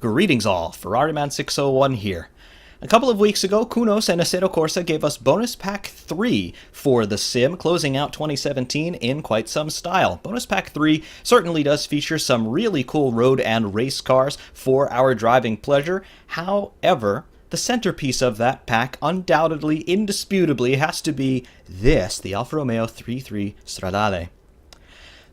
Greetings all, Ferrariman601 here. A couple of weeks ago, Kunos and Assetto Corsa gave us Bonus Pack 3 for the sim, closing out 2017 in quite some style. Bonus Pack 3 certainly does feature some really cool road and race cars for our driving pleasure. However, the centerpiece of that pack, undoubtedly, indisputably, has to be this, the Alfa Romeo 33 Stradale.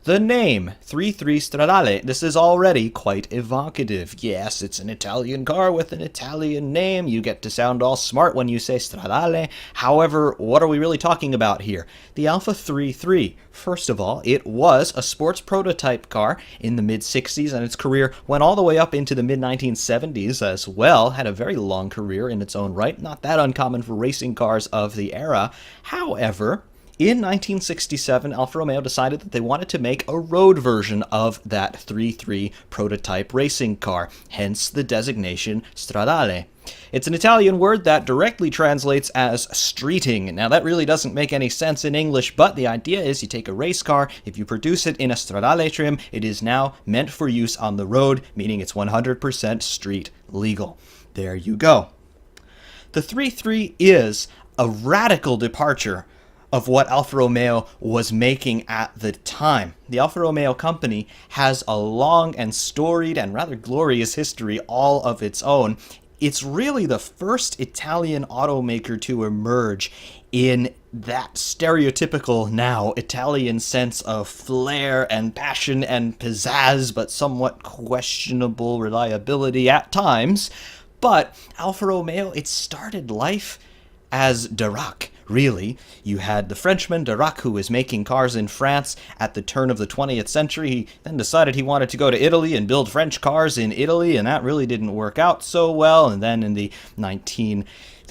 The name, 33 Stradale, this is already quite evocative. Yes, it's an Italian car with an Italian name. You get to sound all smart when you say Stradale. However, what are we really talking about here? The Alfa 33. First of all, it was a sports prototype car in the mid-60s, and its career went all the way up into the mid-1970s as well. Had a very long career in its own right, not that uncommon for racing cars of the era. However, in 1967, Alfa Romeo decided that they wanted to make a road version of that 3.3 prototype racing car, hence the designation Stradale. It's an Italian word that directly translates as streeting. Now, that really doesn't make any sense in English, but the idea is you take a race car, if you produce it in a Stradale trim, it is now meant for use on the road, meaning it's 100% street legal. There you go. The 3.3 is a radical departure of what Alfa Romeo was making at the time. The Alfa Romeo company has a long and storied and rather glorious history all of its own. It's really the first Italian automaker to emerge in that stereotypical now Italian sense of flair and passion and pizzazz, but somewhat questionable reliability at times. But Alfa Romeo, it started life as Darracq. Really, you had the Frenchman Darracq, who was making cars in France at the turn of the 20th century. He then decided he wanted to go to Italy and build French cars in Italy, and that really didn't work out so well. And then in the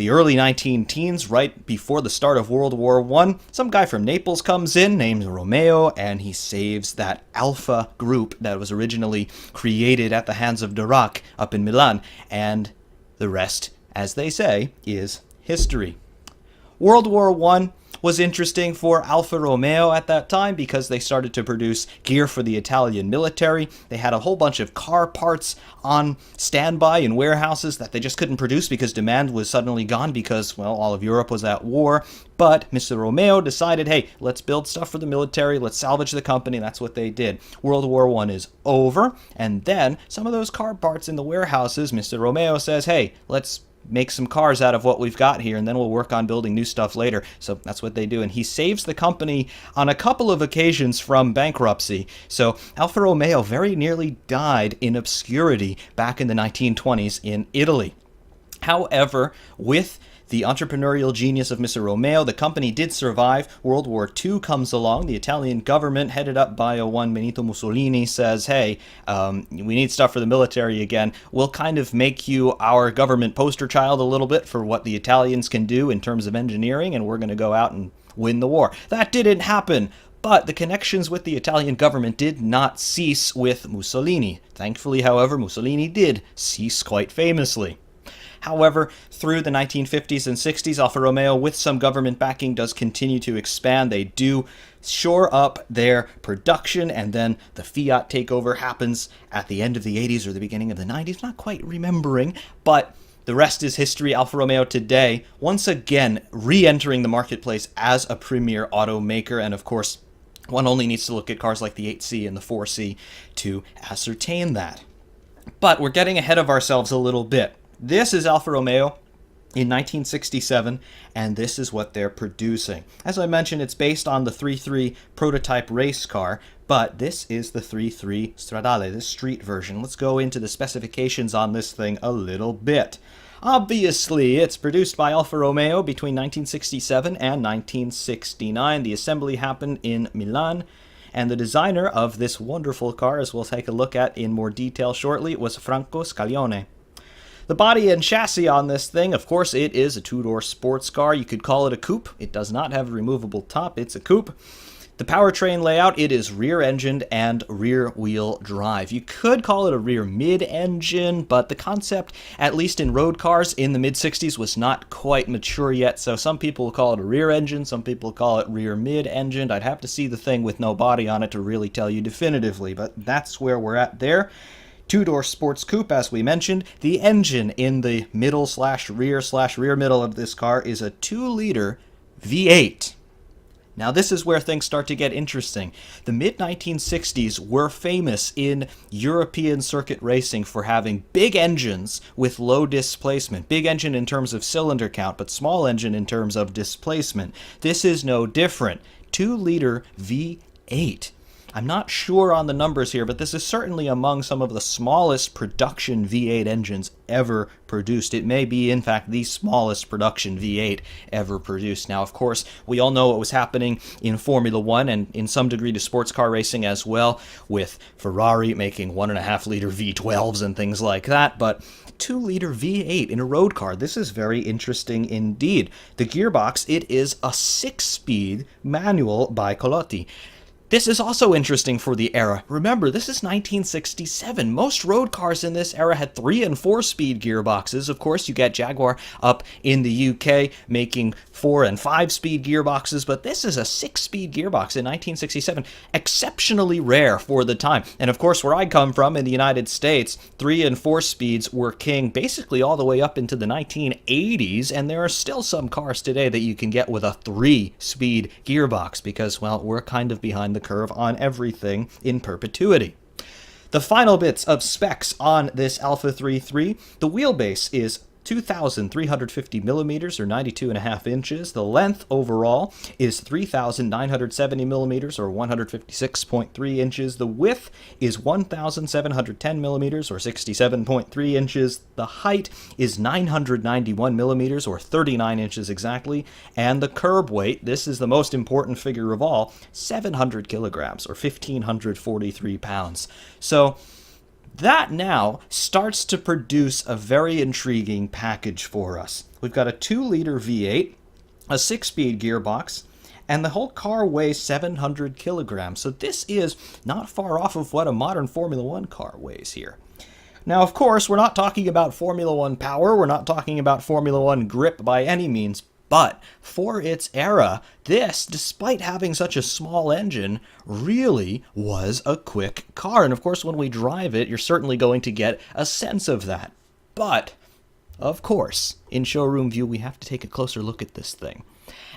early 19 teens, right before the start of World War I, some guy from Naples comes in named Romeo, and he saves that Alfa group that was originally created at the hands of Darracq up in Milan. And the rest, as they say, is history. World War I was interesting for Alfa Romeo at that time because they started to produce gear for the Italian military. They had a whole bunch of car parts on standby in warehouses that they just couldn't produce because demand was suddenly gone because, well, all of Europe was at war. But Mr. Romeo decided, hey, let's build stuff for the military, let's salvage the company. That's what they did. World War I is over, and then some of those car parts in the warehouses, Mr. Romeo says, hey, let's make some cars out of what we've got here, and then we'll work on building new stuff later. So that's what they do, and he saves the company on a couple of occasions from bankruptcy. So Alfa Romeo very nearly died in obscurity back in the 1920s in Italy. However, with the entrepreneurial genius of Mr. Romeo, the company did survive. World War II comes along. The Italian government, headed up by one Benito Mussolini, says, hey, we need stuff for the military again. We'll kind of make you our government poster child a little bit for what the Italians can do in terms of engineering, and we're going to go out and win the war. That didn't happen. But the connections with the Italian government did not cease with Mussolini. Thankfully, however, Mussolini did cease quite famously. However, through the 1950s and 60s, Alfa Romeo, with some government backing, does continue to expand. They do shore up their production, and then the Fiat takeover happens at the end of the 80s or the beginning of the 90s. Not quite remembering, but the rest is history. Alfa Romeo today, once again, re-entering the marketplace as a premier automaker, and of course, one only needs to look at cars like the 8C and the 4C to ascertain that. But we're getting ahead of ourselves a little bit. This is Alfa Romeo in 1967, and this is what they're producing. As I mentioned, it's based on the 3.3 prototype race car, but this is the 3.3 Stradale, the street version. Let's go into the specifications on this thing a little bit. Obviously, it's produced by Alfa Romeo between 1967 and 1969. The assembly happened in Milan, and the designer of this wonderful car, as we'll take a look at in more detail shortly, was Franco Scaglione. The body and chassis on this thing, of course, it is a two-door sports car. You could call it a coupe. It does not have a removable top. It's a coupe. The powertrain layout, it is rear-engined and rear-wheel drive. You could call it a rear mid-engine, but the concept, at least in road cars in the mid-60s, was not quite mature yet. So some people call it a rear engine, some people call it rear mid-engine. I'd have to see the thing with no body on it to really tell you definitively, but that's where we're at there. Two-door sports coupe, as we mentioned. The engine in the middle/rear/rear middle of this car is a 2-liter V8. Now, this is where things start to get interesting. The mid-1960s were famous in European circuit racing for having big engines with low displacement. Big engine in terms of cylinder count, but small engine in terms of displacement. This is no different. 2-liter V8. I'm not sure on the numbers here, but this is certainly among some of the smallest production V8 engines ever produced. It may be, in fact, the smallest production V8 ever produced. Now, of course, we all know what was happening in Formula One and in some degree to sports car racing as well, with Ferrari making 1.5-liter V12s and things like that, but 2-liter V8 in a road car. This is very interesting indeed. The gearbox, it is a 6-speed manual Bicolotti. This is also interesting for the era. Remember, this is 1967. Most road cars in this era had 3- and 4-speed gearboxes. Of course, you get Jaguar up in the UK making 4- and 5-speed gearboxes, but this is a 6-speed gearbox in 1967. Exceptionally rare for the time. And of course, where I come from in the United States, 3- and 4-speeds were king basically all the way up into the 1980s, and there are still some cars today that you can get with a 3-speed gearbox because, well, we're kind of behind the curve on everything in perpetuity. The final bits of specs on this Alfa 3.3, the wheelbase is 2,350 millimeters or 92.5 inches. The length overall is 3,970 millimeters or 156.3 inches. The width is 1,710 millimeters or 67.3 inches. The height is 991 millimeters or 39 inches exactly. And the curb weight, this is the most important figure of all, 700 kilograms or 1,543 pounds. So that now starts to produce a very intriguing package for us. We've got a 2-liter V8, a 6-speed gearbox, and the whole car weighs 700 kilograms. So this is not far off of what a modern Formula One car weighs here. Now, of course, we're not talking about Formula One power. We're not talking about Formula One grip by any means. But for its era, this, despite having such a small engine, really was a quick car. And of course, when we drive it, you're certainly going to get a sense of that. But, of course, in showroom view, we have to take a closer look at this thing.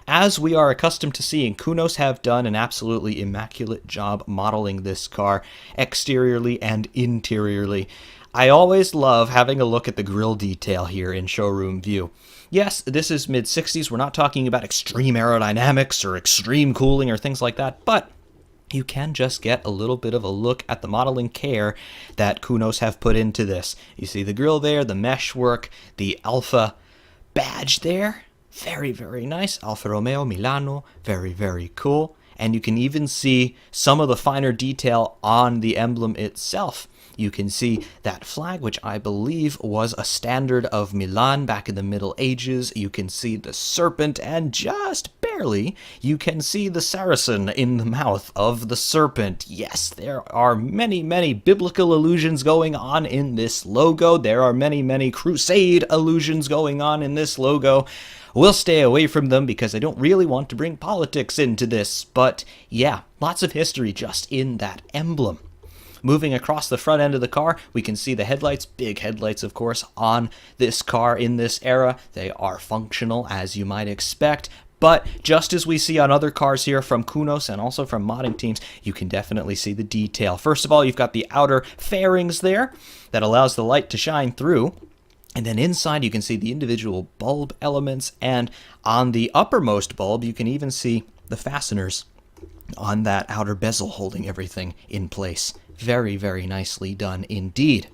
As we are accustomed to seeing, Kunos have done an absolutely immaculate job modeling this car, exteriorly and interiorly. I always love having a look at the grille detail here in showroom view. Yes, this is mid-60s. We're not talking about extreme aerodynamics or extreme cooling or things like that, but you can just get a little bit of a look at the modeling care that Kunos have put into this. You see the grille there, the meshwork, the Alfa badge there. Very, very nice. Alfa Romeo, Milano. Very, very cool. And you can even see some of the finer detail on the emblem itself. You can see that flag, which I believe was a standard of Milan back in the Middle Ages. You can see the serpent, and just barely, you can see the Saracen in the mouth of the serpent. Yes, there are many, many biblical allusions going on in this logo. There are many, many crusade allusions going on in this logo. We'll stay away from them because I don't really want to bring politics into this. But yeah, lots of history just in that emblem. Moving across the front end of the car, we can see the headlights, big headlights, of course, on this car in this era. They are functional, as you might expect. But just as we see on other cars here from Kunos and also from modding teams, you can definitely see the detail. First of all, you've got the outer fairings there that allows the light to shine through. And then inside you can see the individual bulb elements, and on the uppermost bulb you can even see the fasteners on that outer bezel holding everything in place. Very, very nicely done indeed.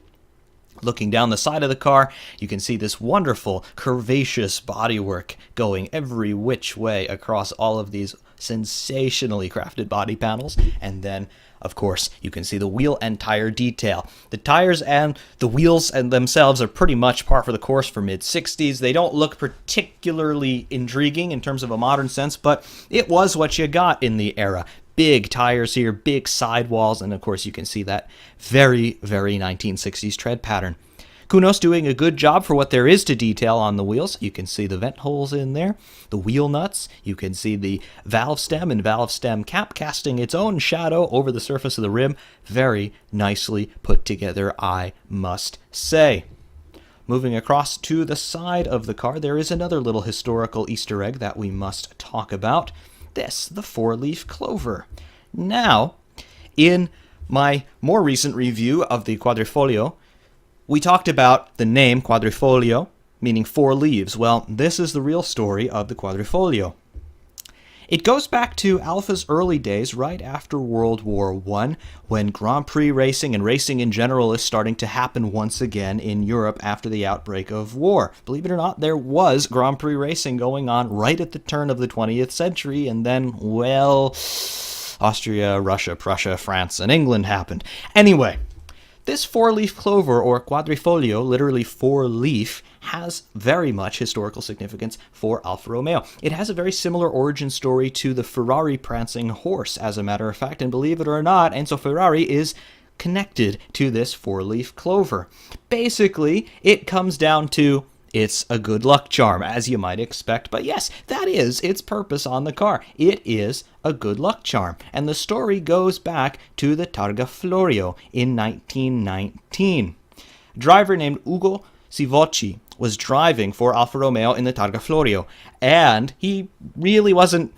Looking down the side of the car, you can see this wonderful curvaceous bodywork going every which way across all of these sensationally crafted body panels. And then, of course, you can see the wheel and tire detail. The tires and the wheels and themselves are pretty much par for the course for mid-60s. They don't look particularly intriguing in terms of a modern sense, but it was what you got in the era. Big tires here, big sidewalls, and of course you can see that very, very 1960s tread pattern. Kunos doing a good job for what there is to detail on the wheels. You can see the vent holes in there, the wheel nuts. You can see the valve stem and valve stem cap casting its own shadow over the surface of the rim. Very nicely put together, I must say. Moving across to the side of the car, there is another little historical Easter egg that we must talk about. This, the four-leaf clover. Now, in my more recent review of the Quadrifoglio, we talked about the name Quadrifoglio, meaning four leaves. Well, this is the real story of the Quadrifoglio. It goes back to Alfa's early days, right after World War I, when Grand Prix racing and racing in general is starting to happen once again in Europe after the outbreak of war. Believe it or not, there was Grand Prix racing going on right at the turn of the 20th century, and then, well, Austria, Russia, Prussia, France, and England happened. Anyway, this four-leaf clover, or Quadrifoglio, literally four-leaf, has very much historical significance for Alfa Romeo. It has a very similar origin story to the Ferrari prancing horse, as a matter of fact, and believe it or not, Enzo Ferrari is connected to this four-leaf clover. Basically, it comes down to it's a good luck charm, as you might expect, but yes, that is its purpose on the car. It is a good luck charm, and the story goes back to the Targa Florio in 1919. A driver named Ugo Sivocci was driving for Alfa Romeo in the Targa Florio, and he really wasn't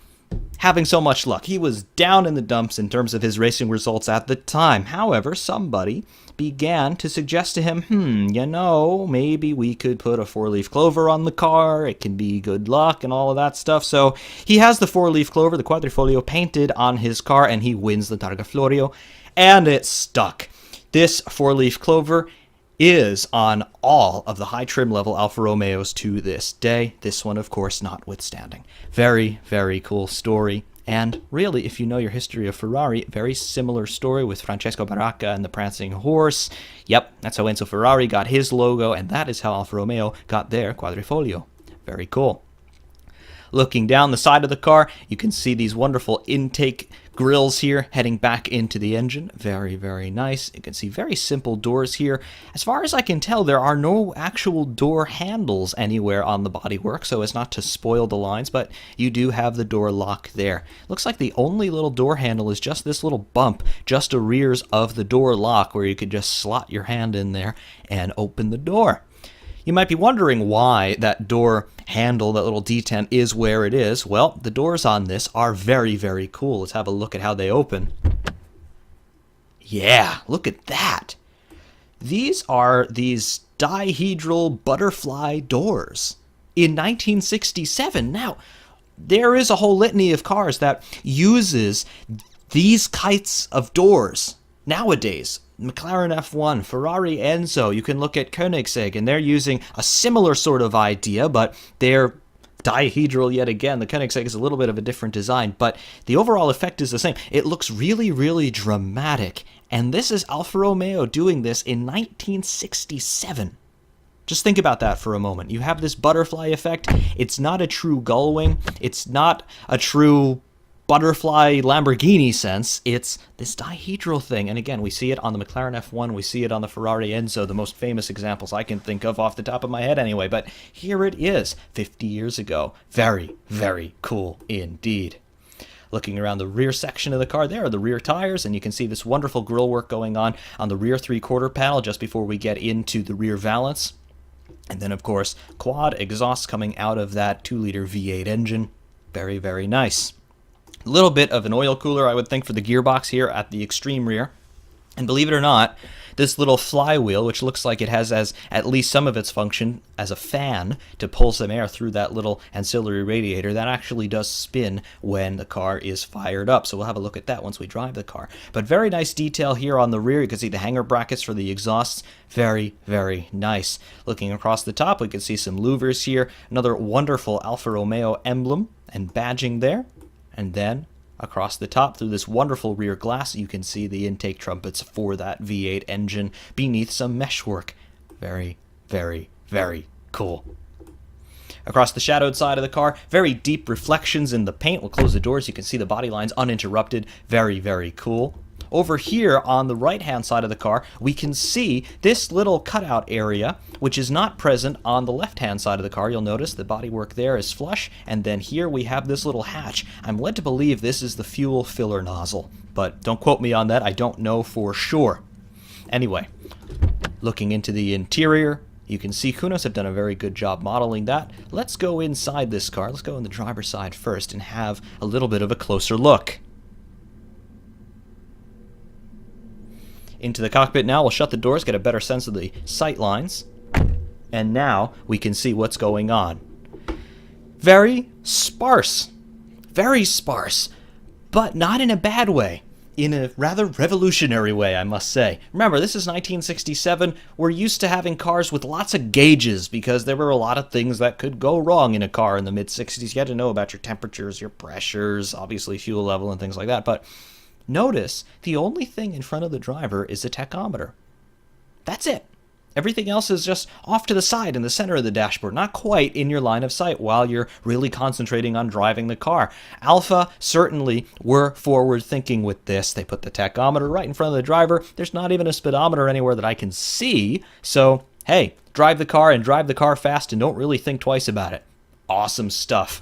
having so much luck. He was down in the dumps in terms of his racing results at the time. However, somebody began to suggest to him, maybe we could put a four-leaf clover on the car. It can be good luck and all of that stuff. So he has the four-leaf clover, the Quadrifoglio, painted on his car, and he wins the Targa Florio, and it stuck. This four-leaf clover is on all of the high trim level Alfa Romeos to this day. This one, of course, notwithstanding. Very, very cool story. And really, if you know your history of Ferrari, very similar story with Francesco Baracca and the Prancing Horse. Yep, that's how Enzo Ferrari got his logo, and that is how Alfa Romeo got their Quadrifoglio. Very cool. Looking down the side of the car, you can see these wonderful intake grills here heading back into the engine. Very, very nice. You can see very simple doors here. As far as I can tell, there are no actual door handles anywhere on the bodywork, so as not to spoil the lines, but you do have the door lock there. Looks like the only little door handle is just this little bump just a rears of the door lock where you could just slot your hand in there and open the door. You might be wondering why that door handle, that little detent, is where it is. Well, the doors on this are very, very cool. Let's have a look at how they open. Yeah, look at that. These are these dihedral butterfly doors in 1967. Now, there is a whole litany of cars that uses these kinds of doors nowadays. McLaren F1, Ferrari Enzo, you can look at Koenigsegg, and they're using a similar sort of idea, but they're dihedral yet again. The Koenigsegg is a little bit of a different design, but the overall effect is the same. It looks really, really dramatic, and this is Alfa Romeo doing this in 1967. Just think about that for a moment. You have this butterfly effect. It's not a true gull wing. It's not a true butterfly Lamborghini sense. It's this dihedral thing, and again, we see it on the McLaren F1, we see it on the Ferrari Enzo, the most famous examples I can think of off the top of my head anyway, but here it is 50 years ago. Very, very cool indeed. Looking around the rear section of the car, there are the rear tires, and you can see this wonderful grille work going on the rear three-quarter panel just before we get into the rear valance. And then, of course, quad exhaust coming out of that 2-liter V8 engine. Very, very nice. A little bit of an oil cooler, I would think, for the gearbox here at the extreme rear. And believe it or not, this little flywheel, which looks like it has as at least some of its function as a fan to pull some air through that little ancillary radiator, that actually does spin when the car is fired up. So we'll have a look at that once we drive the car. But very nice detail here on the rear. You can see the hanger brackets for the exhausts. Very, very nice. Looking across the top, we can see some louvers here. Another wonderful Alfa Romeo emblem and badging there. And then across the top through this wonderful rear glass, you can see the intake trumpets for that V8 engine beneath some meshwork. Very, very, very cool. Across the shadowed side of the car, very deep reflections in the paint. We'll close the doors. You can see the body lines uninterrupted. Very, very cool. Over here on the right-hand side of the car, we can see this little cutout area, which is not present on the left-hand side of the car. You'll notice the bodywork there is flush, and then here we have this little hatch. I'm led to believe this is the fuel filler nozzle, but don't quote me on that. I don't know for sure. Anyway, looking into the interior, you can see Kunos have done a very good job modeling that. Let's go inside this car. Let's go on the driver's side first and have a little bit of a closer look. Into the cockpit now. We'll shut the doors, get a better sense of the sight lines. And now we can see what's going on. Very sparse. Very sparse. But not in a bad way. In a rather revolutionary way, I must say. Remember, this is 1967. We're used to having cars with lots of gauges because there were a lot of things that could go wrong in a car in the mid-60s. You had to know about your temperatures, your pressures, obviously fuel level and things like that. But notice the only thing in front of the driver is a tachometer. That's it. Everything else is just off to the side in the center of the dashboard, not quite in your line of sight while you're really concentrating on driving the car. Alfa certainly were forward thinking with this. They put the tachometer right in front of the driver. There's not even a speedometer anywhere that I can see. So, hey, drive the car and drive the car fast and don't really think twice about it. Awesome stuff.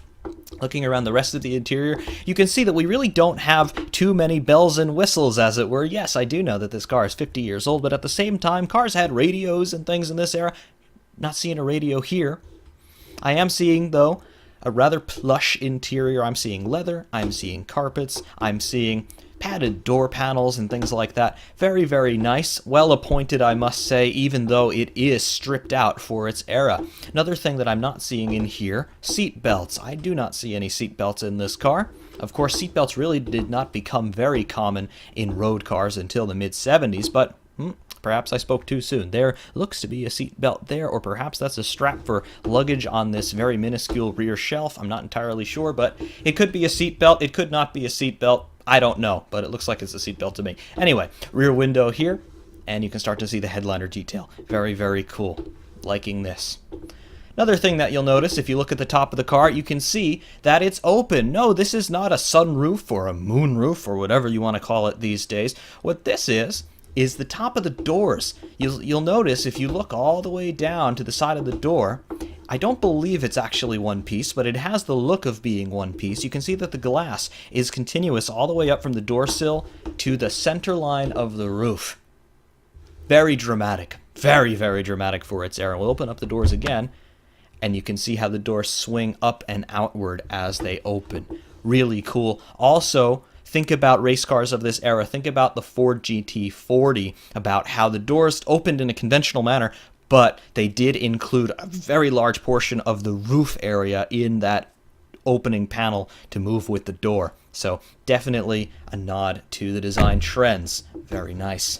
Looking around the rest of the interior, you can see that we really don't have too many bells and whistles, as it were. Yes, I do know that this car is 50 years old, but at the same time, cars had radios and things in this era. Not seeing a radio here. I am seeing, though, a rather plush interior. I'm seeing leather, I'm seeing carpets, I'm seeing padded door panels and things like that. Very, very nice. Well appointed, I must say, even though it is stripped out for its era. Another thing that I'm not seeing in here, seat belts. I do not see any seat belts in this car. Of course, seat belts really did not become very common in road cars until the mid-70s, but perhaps I spoke too soon. There looks to be a seat belt there, or perhaps that's a strap for luggage on this very minuscule rear shelf. I'm not entirely sure, but it could be a seat belt. It could not be a seat belt. I don't know, but it looks like it's a seat belt to me. Anyway, rear window here, and you can start to see the headliner detail. Very, very cool. Liking this. Another thing that you'll notice, if you look at the top of the car, you can see that it's open. No, this is not a sunroof or a moonroof or whatever you want to call it these days. What this is the top of the doors. You'll notice if you look all the way down to the side of the door, I don't believe it's actually one piece, but it has the look of being one piece. You can see that the glass is continuous all the way up from the door sill to the center line of the roof. Very dramatic. Very, very dramatic for its era. We'll open up the doors again, and you can see how the doors swing up and outward as they open. Really cool. Also, think about race cars of this era. Think about the Ford GT40, about how the doors opened in a conventional manner, but they did include a very large portion of the roof area in that opening panel to move with the door. So definitely a nod to the design trends. Very nice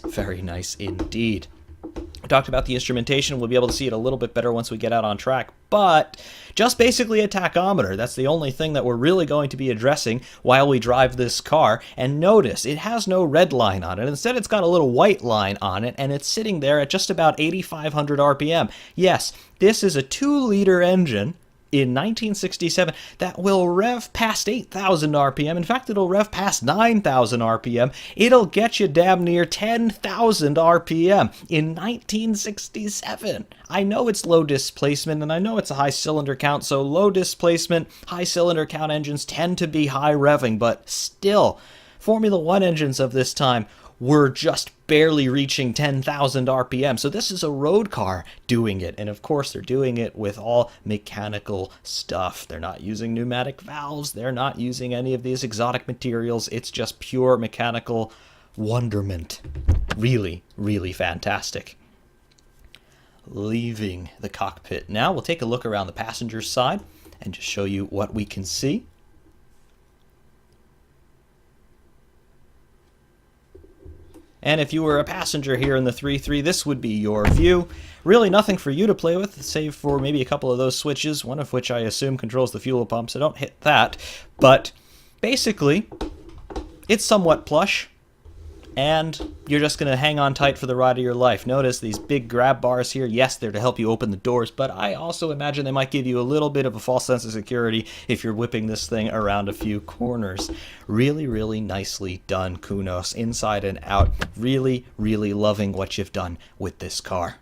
indeed. We talked about the instrumentation. We'll be able to see it a little bit better once we get out on track, but just basically a tachometer. That's the only thing that we're really going to be addressing while we drive this car. And notice, it has no red line on it. Instead, it's got a little white line on it, and it's sitting there at just about 8,500 RPM. Yes, this is a 2-liter engine in 1967 that will rev past 8,000 RPM. In fact, it'll rev past 9,000 RPM. It'll get you damn near 10,000 RPM in 1967. I know it's low displacement, and I know it's a high cylinder count, so low displacement, high cylinder count engines tend to be high revving, but still, Formula One engines of this time were just barely reaching 10,000 RPM. So this is a road car doing it. And of course, they're doing it with all mechanical stuff. They're not using pneumatic valves. They're not using any of these exotic materials. It's just pure mechanical wonderment. Really, really fantastic. Leaving the cockpit now, we'll take a look around the passenger side and just show you what we can see. And if you were a passenger here in the 3.3, this would be your view. Really nothing for you to play with, save for maybe a couple of those switches, one of which I assume controls the fuel pump, so don't hit that. But basically, it's somewhat plush. and you're just going to hang on tight for the ride of your life. Notice these big grab bars here. Yes, they're to help you open the doors, but I also imagine they might give you a little bit of a false sense of security if you're whipping this thing around a few corners. Really, really nicely done, Kunos, inside and out. Really, really loving what you've done with this car.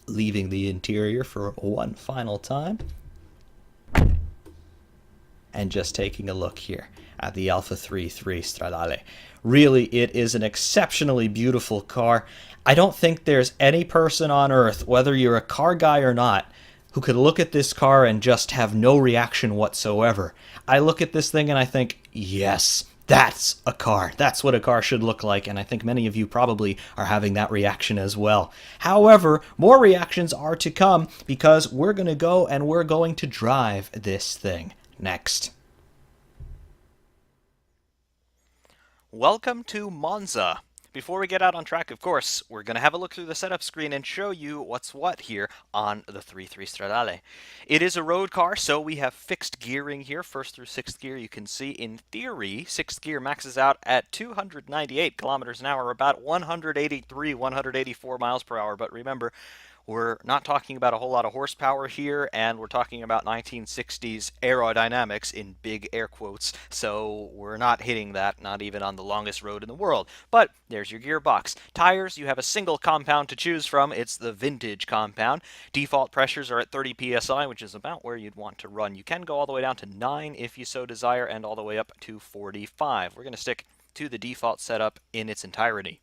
Leaving the interior for one final time. And just taking a look here at the Alfa 3.3 Stradale. Really, it is an exceptionally beautiful car. I don't think there's any person on earth, whether you're a car guy or not, who could look at this car and just have no reaction whatsoever. I look at this thing and I think, yes, that's a car. That's what a car should look like, and I think many of you probably are having that reaction as well. However, more reactions are to come because we're going to go and we're going to drive this thing next. Welcome to Monza. Before we get out on track, of course, we're going to have a look through the setup screen and show you what's what here on the 3.3 Stradale. It is a road car, so we have fixed gearing here. First through sixth gear, you can see in theory, sixth gear maxes out at 298 kilometers an hour, about 183, 184 miles per hour. But remember, we're not talking about a whole lot of horsepower here, and we're talking about 1960s aerodynamics in big air quotes, so we're not hitting that, not even on the longest road in the world. But there's your gearbox. Tires, you have a single compound to choose from. It's the vintage compound. Default pressures are at 30 psi, which is about where you'd want to run. You can go all the way down to 9 if you so desire, and all the way up to 45. We're going to stick to the default setup in its entirety.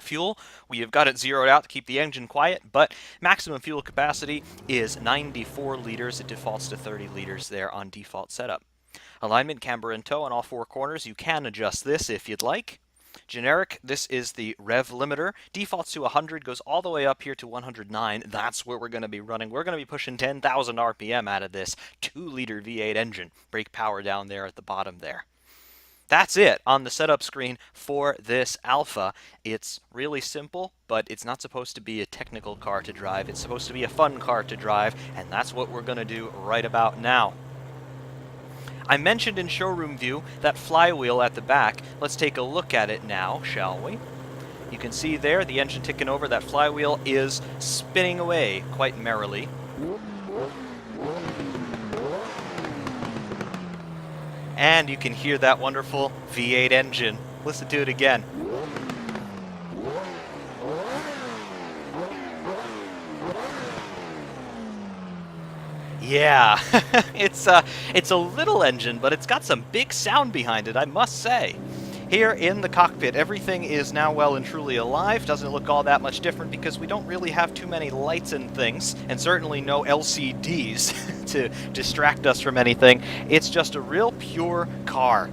Fuel, we have got it zeroed out to keep the engine quiet, but maximum fuel capacity is 94 liters. It defaults to 30 liters there on default setup. Alignment, camber, and toe on all four corners. You can adjust this if you'd like. Generic, this is the rev limiter. Defaults to 100, goes all the way up here to 109. That's where we're going to be running. We're going to be pushing 10,000 RPM out of this 2-liter V8 engine. Brake power down there at the bottom there. That's it on the setup screen for this Alfa. It's really simple, but it's not supposed to be a technical car to drive. It's supposed to be a fun car to drive, and that's what we're going to do right about now. I mentioned in showroom view that flywheel at the back. Let's take a look at it now, shall we? You can see there the engine ticking over. That flywheel is spinning away quite merrily. And you can hear that wonderful V8 engine. Listen to it again. Yeah, it's a little engine, but it's got some big sound behind it, I must say. Here in the cockpit, everything is now well and truly alive. Doesn't look all that much different because we don't really have too many lights and things, and certainly no LCDs to distract us from anything. It's just a real pure car.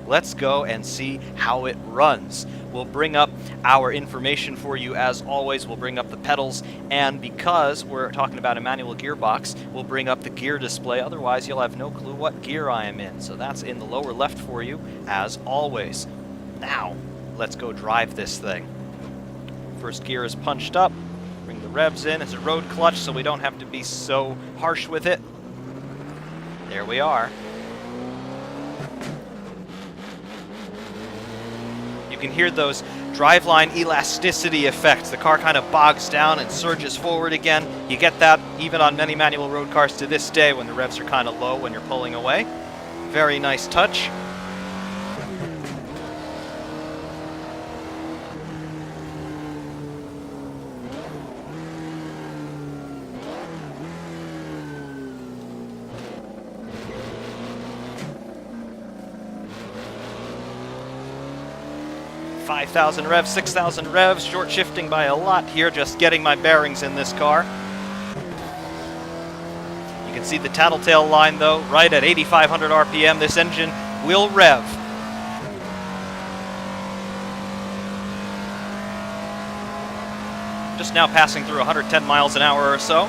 Let's go and see how it runs. We'll bring up our information for you as always. We'll bring up the pedals, and because we're talking about a manual gearbox, we'll bring up the gear display. Otherwise, you'll have no clue what gear I am in. So that's in the lower left for you, as always. Now, let's go drive this thing. First gear is punched up. Bring the revs in. It's a road clutch, so we don't have to be so harsh with it. There we are. You can hear those driveline elasticity effects. The car kind of bogs down and surges forward again. You get that even on many manual road cars to this day when the revs are kind of low when you're pulling away. Very nice touch. $5,000 revs, 6,000 revs, short shifting by a lot here, just getting my bearings in this car. You can see the tattletale line though, right at 8,500 RPM, this engine will rev. Just now passing through 110 miles an hour or so.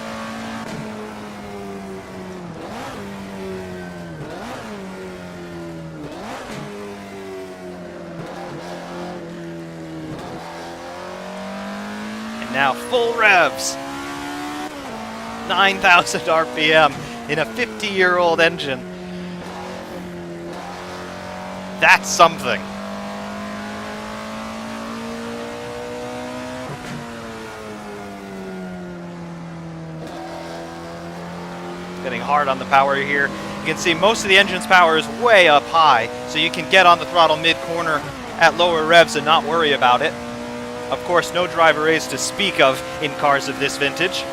Now full revs, 9,000 RPM in a 50-year-old engine. That's something. getting hard on the power here. You can see most of the engine's power is way up high, so you can get on the throttle mid-corner at lower revs and not worry about it. Of course, no driver aids to speak of in cars of this vintage.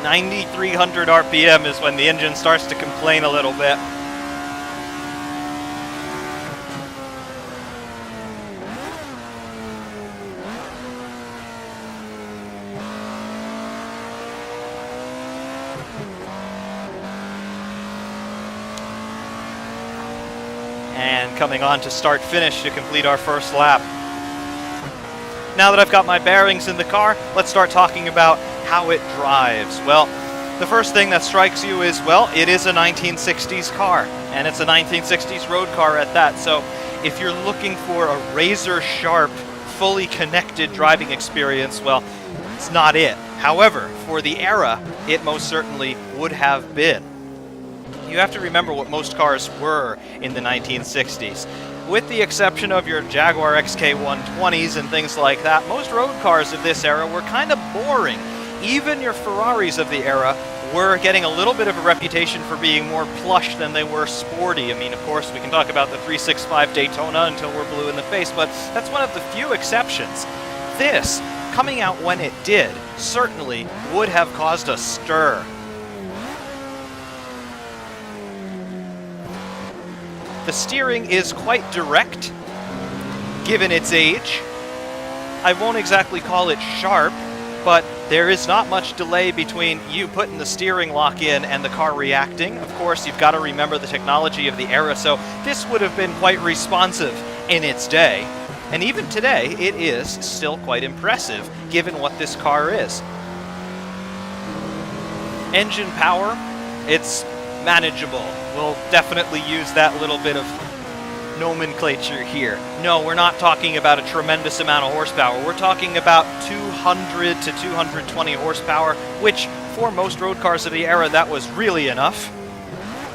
(9,300 RPM is when the engine starts to complain a little bit. And coming on to start-finish to complete our first lap. Now that I've got my bearings in the car, let's start talking about how it drives. Well, the first thing that strikes you is, well, it is a 1960s car, and it's a 1960s road car at that. So if you're looking for a razor-sharp, fully connected driving experience, well, it's not it. However, for the era, it most certainly would have been. You have to remember what most cars were in the 1960s. With the exception of your Jaguar XK120s and things like that, most road cars of this era were kind of boring. Even your Ferraris of the era were getting a little bit of a reputation for being more plush than they were sporty. I mean, of course, we can talk about the 365 Daytona until we're blue in the face, but that's one of the few exceptions. This, coming out when it did, certainly would have caused a stir. The steering is quite direct, given its age. I won't exactly call it sharp, but there is not much delay between you putting the steering lock in and the car reacting. Of course, you've got to remember the technology of the era, so this would have been quite responsive in its day. And even today, it is still quite impressive, given what this car is. Engine power, it's manageable. We'll definitely use that little bit of nomenclature here. No, we're not talking about a tremendous amount of horsepower. We're talking about 200 to 220 horsepower, which for most road cars of the era, that was really enough.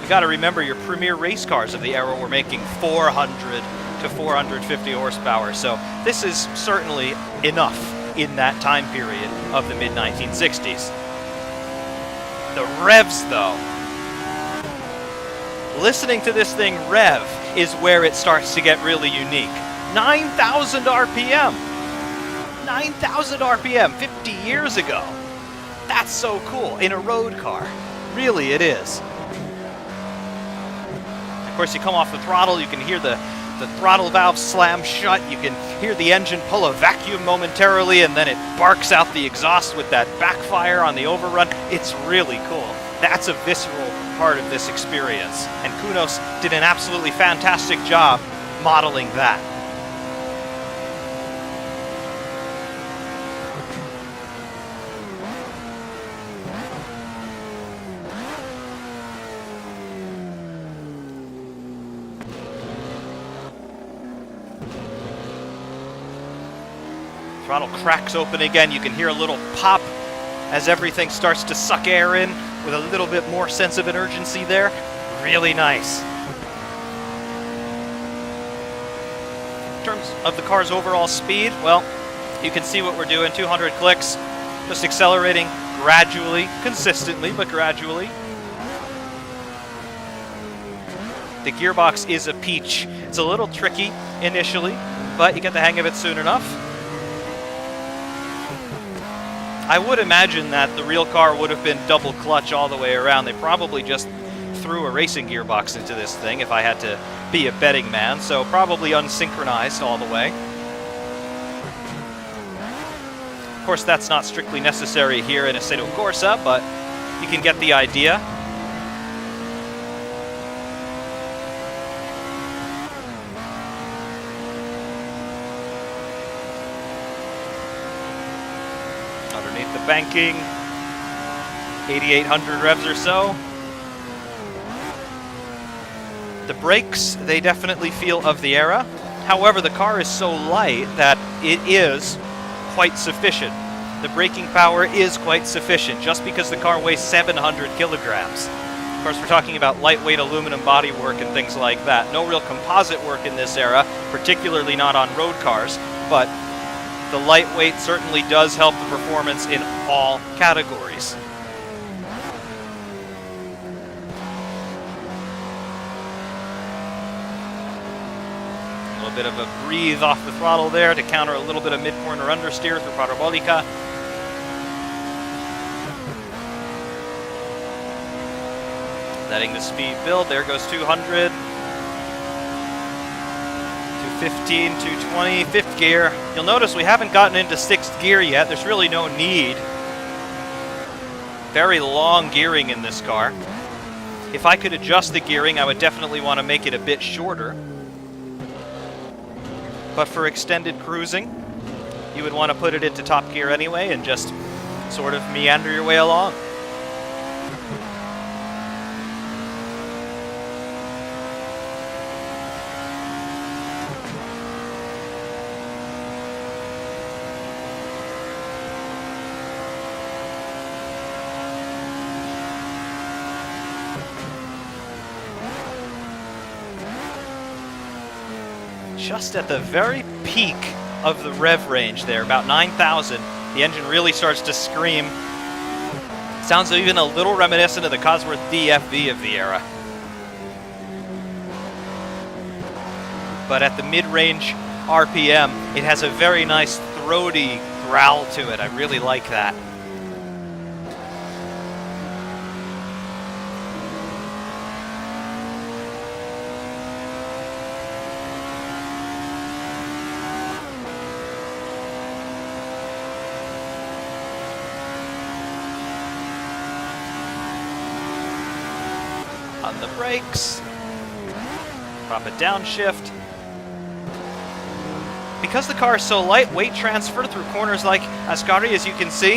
You got to remember your premier race cars of the era were making 400 to 450 horsepower, so this is certainly enough in that time period of the mid-1960s. The revs, though. Listening to this thing rev is where it starts to get really unique. 9,000 RPM! 9,000 RPM 50 years ago! That's so cool in a road car. Really, it is. Of course, you come off the throttle, you can hear the throttle valve slam shut, you can hear the engine pull a vacuum momentarily, and then it barks out the exhaust with that backfire on the overrun. It's really cool. That's a visceral part of this experience, and Kunos did an absolutely fantastic job modeling that. Throttle cracks open again. You can hear a little pop as everything starts to suck air in with a little bit more sense of an urgency there. Really nice. In terms of the car's overall speed, well, you can see what we're doing. 200 clicks, just accelerating gradually, consistently, but gradually. The gearbox is a peach. It's a little tricky initially, but you get the hang of it soon enough. I would imagine that the real car would have been double clutch all the way around. They probably just threw a racing gearbox into this thing, if I had to be a betting man, so probably unsynchronized all the way. Of course, that's not strictly necessary here in Assetto Corsa, but you can get the idea. Underneath the banking, 8,800 revs or so. The brakes, they definitely feel of the era. However, the car is so light that it is quite sufficient. The braking power is quite sufficient just because the car weighs 700 kilograms. Of course, we're talking about lightweight aluminum bodywork and things like that. No real composite work in this era, particularly not on road cars, but the lightweight certainly does help the performance in all categories. A little bit of a breathe off the throttle there to counter a little bit of mid-corner understeer through parabolica. Letting the speed build. There goes 200. 215, 220, fifth gear. You'll notice we haven't gotten into sixth gear yet. There's really no need. Very long gearing in this car. If I could adjust the gearing, I would definitely want to make it a bit shorter. But for extended cruising, you would want to put it into top gear anyway and just sort of meander your way along. Just at the very peak of the rev range there, about 9,000, the engine really starts to scream. Sounds even a little reminiscent of the Cosworth DFV of the era. But at the mid-range RPM, it has a very nice throaty growl to it. I really like that. On the brakes, prop it downshift. Because the car is so light, weight transfer through corners like Ascari, as you can see.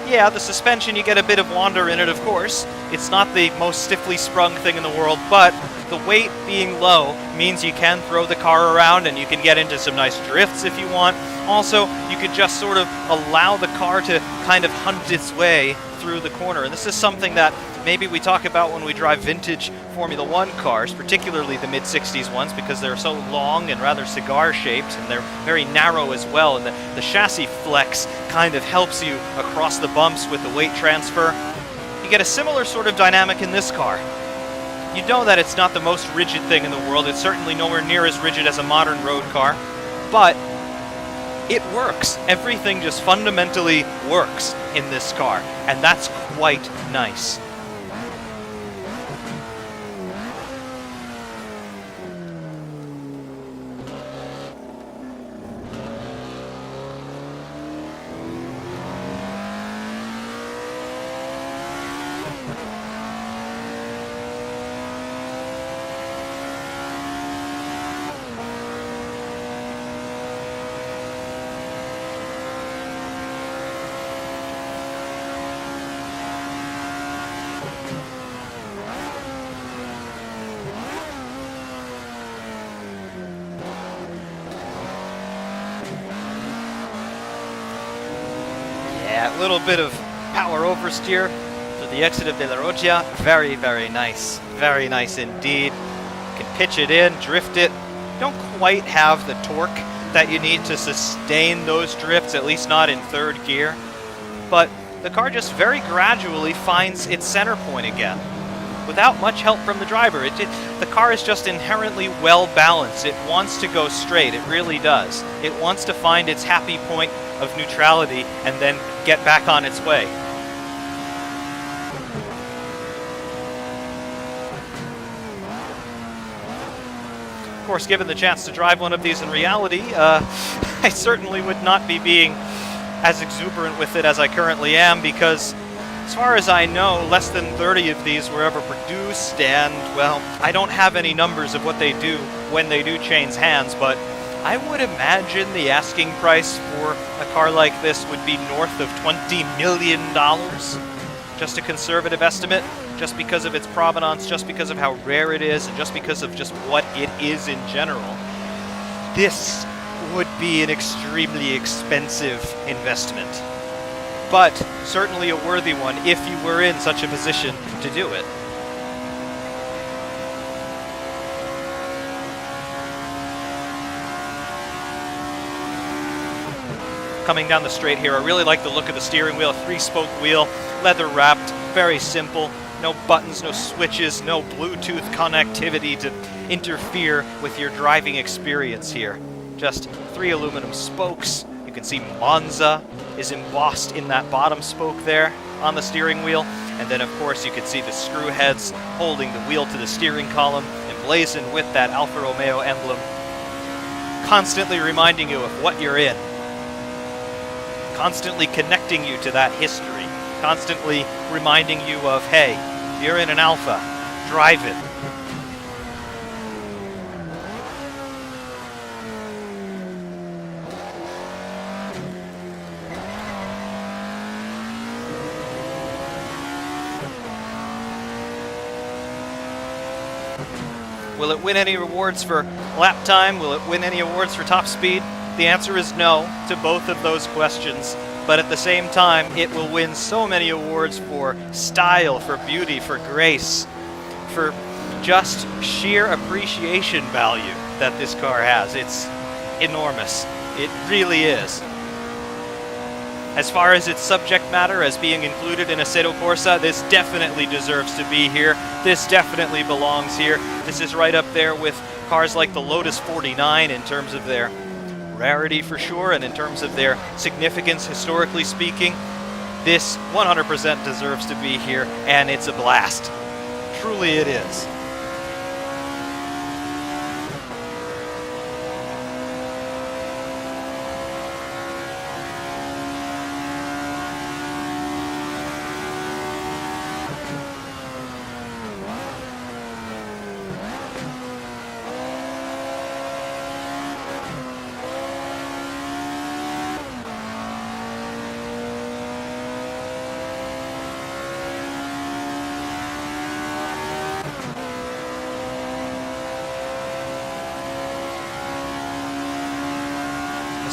Yeah, the suspension, you get a bit of wander in it, of course. It's not the most stiffly sprung thing in the world, but the weight being low means you can throw the car around and you can get into some nice drifts if you want. Also, you could just sort of allow the car to kind of hunt its way through the corner. And this is something that maybe we talk about when we drive vintage Formula One cars, particularly the mid-60s ones, because they're so long and rather cigar-shaped, and they're very narrow as well, and the chassis flex kind of helps you across the bumps with the weight transfer. You get a similar sort of dynamic in this car. You know that it's not the most rigid thing in the world. It's certainly nowhere near as rigid as a modern road car, but it works. Everything just fundamentally works in this car, and that's quite nice. A little bit of power oversteer to the exit of De La Roggia. Very, very nice. Very nice indeed. You can pitch it in, drift it. You don't quite have the torque that you need to sustain those drifts, at least not in third gear. But the car just very gradually finds its center point again, without much help from the driver. The car is just inherently well balanced. It wants to go straight. It really does. It wants to find its happy point of neutrality and then get back on its way. Of course, given the chance to drive one of these in reality, I certainly would not be being as exuberant with it as I currently am, because as far as I know, less than 30 of these were ever produced, and, well, I don't have any numbers of what they do when they do change hands, but I would imagine the asking price for a car like this would be north of $20 million. Just a conservative estimate, just because of its provenance, just because of how rare it is, and just because of just what it is in general. this would be an extremely expensive investment. But certainly a worthy one if you were in such a position to do it. Coming down the straight here, I really like the look of the steering wheel, 3-spoke wheel, leather wrapped, very simple, no buttons, no switches, no Bluetooth connectivity to interfere with your driving experience here. Just 3 aluminum spokes. You can see Monza is embossed in that bottom spoke there on the steering wheel. And then of course you can see the screw heads holding the wheel to the steering column, emblazoned with that Alfa Romeo emblem, constantly reminding you of what you're in. Constantly connecting you to that history, constantly reminding you of, hey, you're in an Alfa, drive it. Will it win any awards for lap time? Will it win any awards for top speed? The answer is no to both of those questions, but at the same time, it will win so many awards for style, for beauty, for grace, for just sheer appreciation value that this car has. It's enormous. It really is. As far as its subject matter as being included in Assetto Corsa, this definitely deserves to be here. This definitely belongs here. This is right up there with cars like the Lotus 49 in terms of their rarity for sure, and in terms of their significance historically speaking. This 100% deserves to be here, and it's a blast. Truly it is.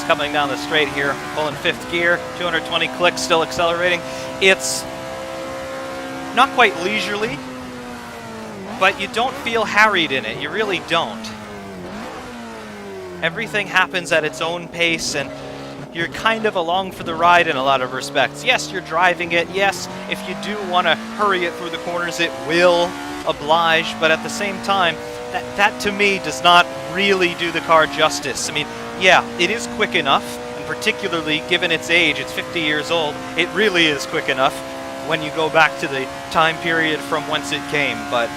Coming down the straight here, pulling 5th gear, 220 clicks, still accelerating. It's not quite leisurely, but you don't feel harried in it. You really don't. Everything happens at its own pace, and you're kind of along for the ride in a lot of respects. Yes, you're driving it. Yes, if you do want to hurry it through the corners, it will oblige, but at the same time, that to me does not really do the car justice. I mean, yeah, it is quick enough, and particularly given its age, it's 50 years old, it really is quick enough when you go back to the time period from whence it came, but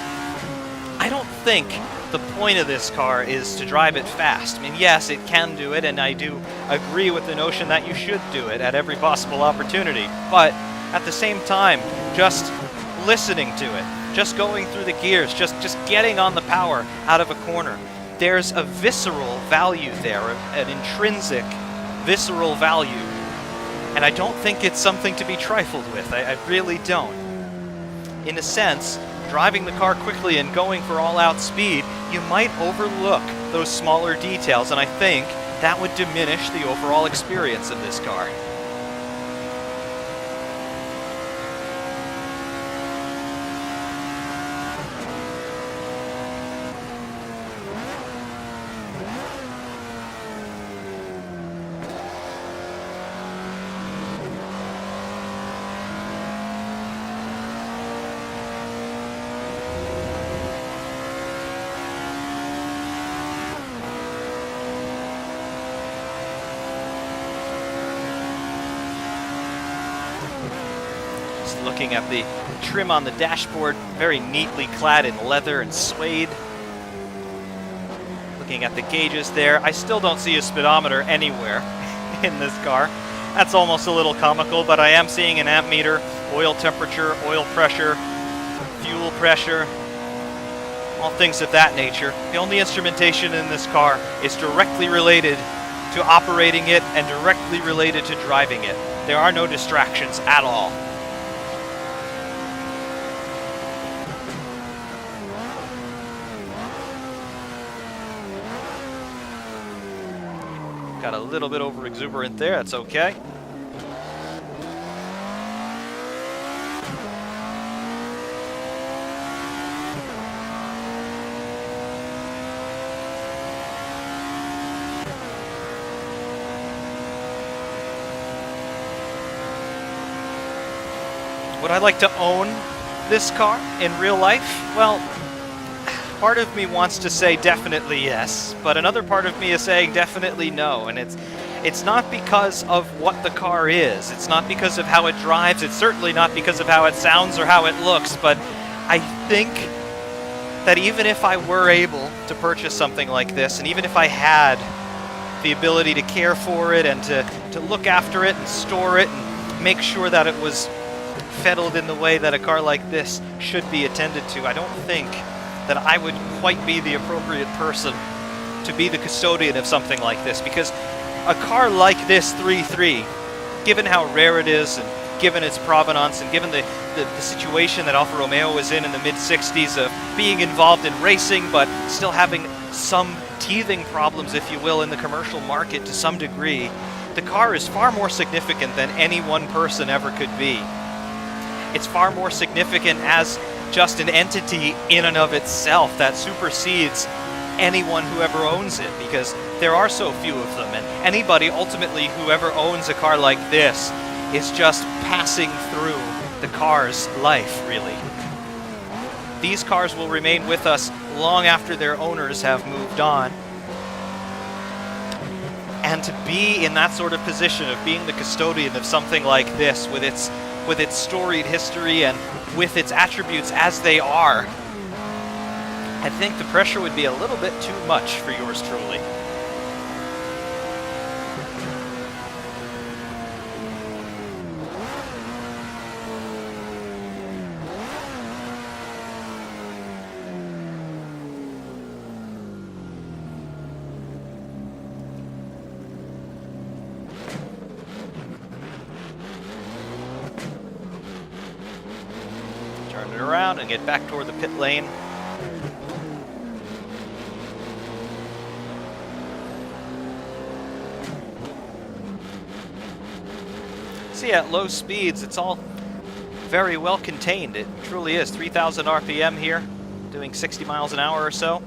I don't think the point of this car is to drive it fast. I mean, yes, it can do it, and I do agree with the notion that you should do it at every possible opportunity, but at the same time, just listening to it, just going through the gears, just getting on the power out of a corner. There's a visceral value there, an intrinsic visceral value, and I don't think it's something to be trifled with. I really don't. In a sense, driving the car quickly and going for all-out speed, you might overlook those smaller details, and I think that would diminish the overall experience of this car. Looking at the trim on the dashboard, very neatly clad in leather and suede. Looking at the gauges there, I still don't see a speedometer anywhere in this car. That's almost a little comical, but I am seeing an amp meter, oil temperature, oil pressure, fuel pressure, all things of that nature. The only instrumentation in this car is directly related to operating it and directly related to driving it. There are no distractions at all. Got a little bit over exuberant there, that's okay. Would I like to own this car in real life? Well, part of me wants to say definitely yes, but another part of me is saying definitely no, and it's not because of what the car is, it's not because of how it drives, it's certainly not because of how it sounds or how it looks, but I think that even if I were able to purchase something like this, and even if I had the ability to care for it and to look after it and store it and make sure that it was fettled in the way that a car like this should be attended to, I don't think that I would quite be the appropriate person to be the custodian of something like this, because a car like this 3.3, given how rare it is and given its provenance and given the situation that Alfa Romeo was in the mid-60s of being involved in racing but still having some teething problems, if you will, in the commercial market to some degree, the car is far more significant than any one person ever could be. It's far more significant as just an entity in and of itself that supersedes anyone who ever owns it, because there are so few of them, and anybody ultimately who ever owns a car like this is just passing through the car's life, really. These cars will remain with us long after their owners have moved on. And to be in that sort of position of being the custodian of something like this with its storied history and with its attributes as they are, I think the pressure would be a little bit too much for yours truly. Turn it around and get back toward the pit lane. See, at low speeds, it's all very well contained. It truly is. 3,000 RPM here, doing 60 miles an hour or so.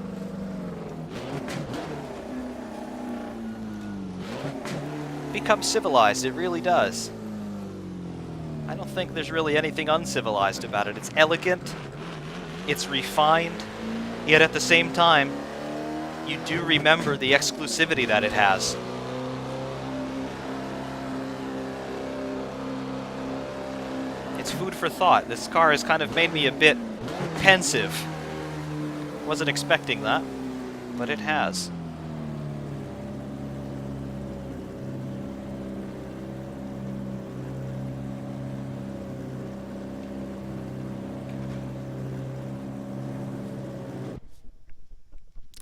Becomes civilized, it really does. I don't think there's really anything uncivilized about it. It's elegant, it's refined, yet at the same time, you do remember the exclusivity that it has. It's food for thought. This car has kind of made me a bit pensive. Wasn't expecting that, but it has.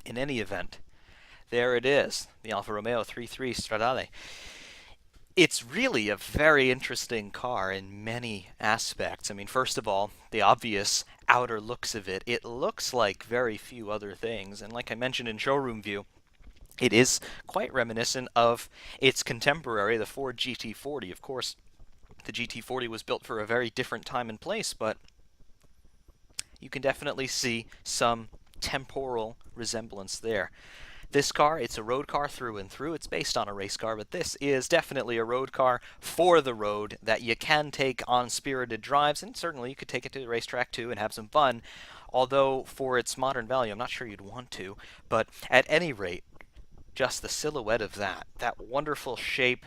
In any event, there it is, the Alfa Romeo 3.3 Stradale. It's really a very interesting car in many aspects. I mean, first of all, the obvious outer looks of it. It looks like very few other things, and like I mentioned in showroom view, it is quite reminiscent of its contemporary, the Ford GT40. Of course, the GT40 was built for a very different time and place, but you can definitely see some temporal resemblance there. This car, it's a road car through and through. It's based on a race car, but this is definitely a road car for the road that you can take on spirited drives, and certainly you could take it to the racetrack too and have some fun, although for its modern value, I'm not sure you'd want to. But at any rate, just the silhouette of that wonderful shape,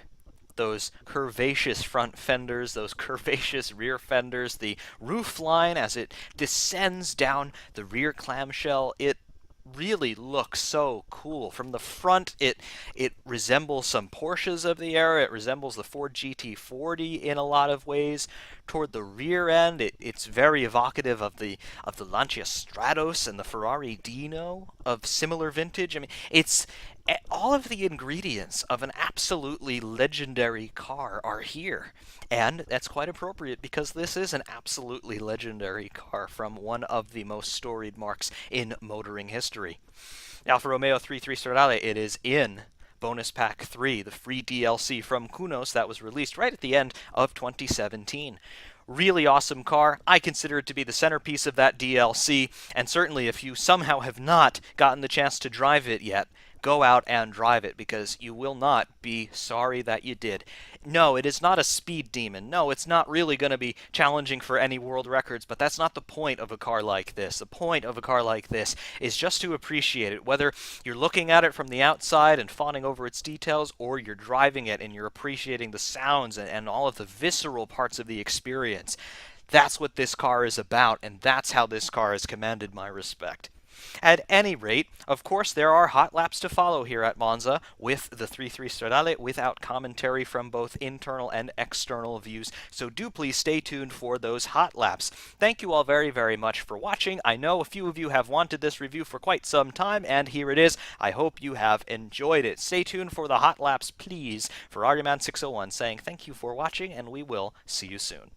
those curvaceous front fenders, those curvaceous rear fenders, the roof line as it descends down the rear clamshell, it really looks so cool. From the front, it resembles some Porsches of the era. It resembles the Ford GT40 in a lot of ways. Toward the rear end, it's very evocative of the Lancia Stratos and the Ferrari Dino of similar vintage. I mean, it's all of the ingredients of an absolutely legendary car are here. And that's quite appropriate because this is an absolutely legendary car from one of the most storied marques in motoring history. Alfa Romeo 3.3 Stradale, it is in Bonus Pack 3, the free DLC from Kunos that was released right at the end of 2017. Really awesome car. I consider it to be the centerpiece of that DLC, and certainly if you somehow have not gotten the chance to drive it yet, go out and drive it, because you will not be sorry that you did. No, it is not a speed demon. No, it's not really going to be challenging for any world records, but that's not the point of a car like this. The point of a car like this is just to appreciate it, whether you're looking at it from the outside and fawning over its details, or you're driving it and you're appreciating the sounds and all of the visceral parts of the experience. That's what this car is about, and that's how this car has commanded my respect. At any rate, of course, there are hot laps to follow here at Monza with the 3-3 Stradale without commentary from both internal and external views, so do please stay tuned for those hot laps. Thank you all very, very much for watching. I know a few of you have wanted this review for quite some time, and here it is. I hope you have enjoyed it. Stay tuned for the hot laps, please. For Ferrari Man 601 saying thank you for watching, and we will see you soon.